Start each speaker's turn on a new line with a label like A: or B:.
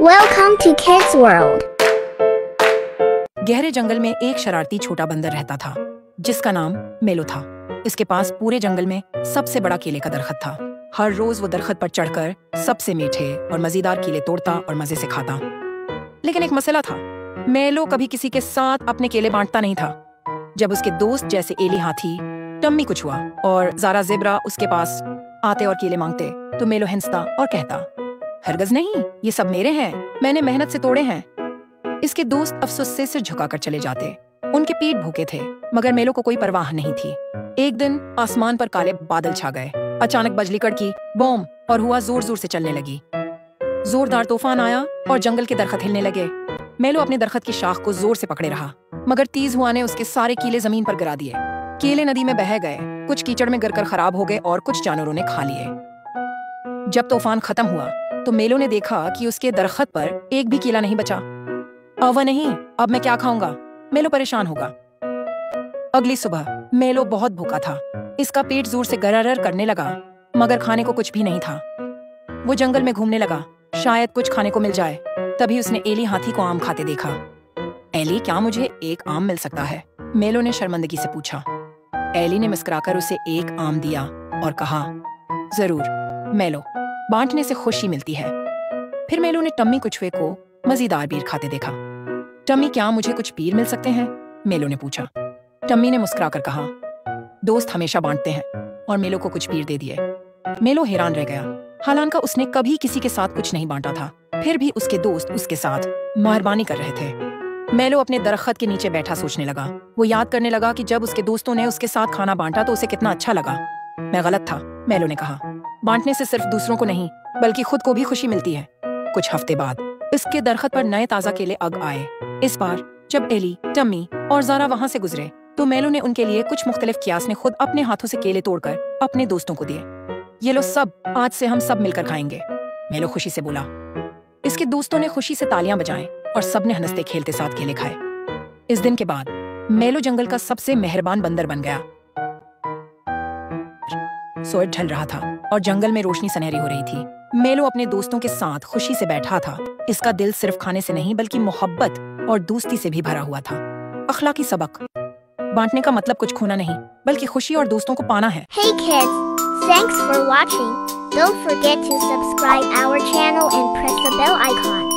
A: Welcome to Kids World.
B: गहरे जंगल में एक शरारती छोटा बंदर रहता था जिसका नाम मेलो था। इसके पास पूरे जंगल में सबसे बड़ा केले का दरख्त था। हर रोज वो दरख्त पर चढ़कर सबसे मीठे और मजेदार केले तोड़ता और मजे से खाता। लेकिन एक मसला था, मेलो कभी किसी के साथ अपने केले बांटता नहीं था। जब उसके दोस्त जैसे एली हाथी, टम्मी कुछुआ और ज़ारा ज़ेब्रा उसके पास आते और केले मांगते तो मेलो हंसता और कहता, हरगिज़ नहीं, ये सब मेरे हैं, मैंने मेहनत से तोड़े हैं। इसके दोस्त अफसोस से सिर झुकाकर चले जाते। उनके पेट भूखे थे मगर मेलो को कोई परवाह नहीं थी। एक दिन आसमान पर काले बादल छा गए। अचानक बजली कड़की, बूम, और हुआ जोर जोर से चलने लगी। जोरदार तूफान आया और जंगल के दरख्त हिलने लगे। मेलो अपने दरख्त की शाख को जोर से पकड़े रहा मगर तेज हुआ ने उसके सारे केले जमीन पर गिरा दिए। केले नदी में बह गए, कुछ कीचड़ में गिरकर खराब हो गए और कुछ जानवरों ने खा लिए। जब तूफान खत्म हुआ तो मेलो ने देखा कि उसके दरख्त पर एक भी केला नहीं बचा। अब नहीं, अब मैं क्या खाऊंगा? मेलो परेशान होगा। अगली सुबह मेलो बहुत भूखा था। इसका पेट जोर से गरर करने लगा मगर खाने को कुछ भी नहीं था। वो जंगल में घूमने लगा, शायद कुछ खाने को मिल जाए। तभी उसने एली हाथी को आम खाते देखा। एली, क्या मुझे एक आम मिल सकता है? मेलो ने शर्मिंदगी से पूछा। एली ने मुस्कुराकर उसे एक आम दिया और कहा, जरूर मेलो, बांटने से खुशी मिलती है। फिर मेलो ने टम्मी कुछुए को मजेदार बीर खाते देखा। टम्मी, क्या मुझे कुछ बीर मिल सकते हैं? मेलो ने पूछा। टम्मी ने मुस्कुराकर कहा, दोस्त हमेशा बांटते हैं, और मेलो को कुछ बीर दे दिए। मेलो हैरान रह गया, हालांकि उसने कभी किसी के साथ कुछ नहीं बांटा था। फिर भी उसके दोस्त उसके साथ मेहरबानी कर रहे थे। मेलो अपने दरख्त के नीचे बैठा सोचने लगा। वो याद करने लगा कि जब उसके दोस्तों ने उसके साथ खाना बांटा तो उसे कितना अच्छा लगा। मैं गलत था, मेलो ने कहा। बांटने से सिर्फ दूसरों को नहीं बल्कि खुद को भी खुशी मिलती है। कुछ हफ्ते बाद इसके दरख्त पर नए ताजा केले अग आए। इस बार जब एली, टम्मी और ज़ारा वहां से गुजरे तो मेलो ने उनके लिए कुछ मुख्तलिफ कियास ने खुद अपने हाथों से केले तोड़कर अपने दोस्तों को दिए। ये लो सब, आज से हम सब मिलकर खाएंगे, मेलो खुशी से बोला। इसके दोस्तों ने खुशी से तालियां बजाएं और सबने हंसते खेलते साथ केले खाए। इस दिन के बाद मेलो जंगल का सबसे मेहरबान बंदर बन गया। सूरज ढल रहा था और जंगल में रोशनी सुनहरी हो रही थी। मेलो अपने दोस्तों के साथ खुशी से बैठा था। इसका दिल सिर्फ खाने से नहीं बल्कि मोहब्बत और दोस्ती से भी भरा हुआ था। अखलाकी सबक, बांटने का मतलब कुछ खोना नहीं बल्कि खुशी और दोस्तों को पाना है।
A: Hey kids, thanks for watching. Don't forget to subscribe our channel and press the bell icon.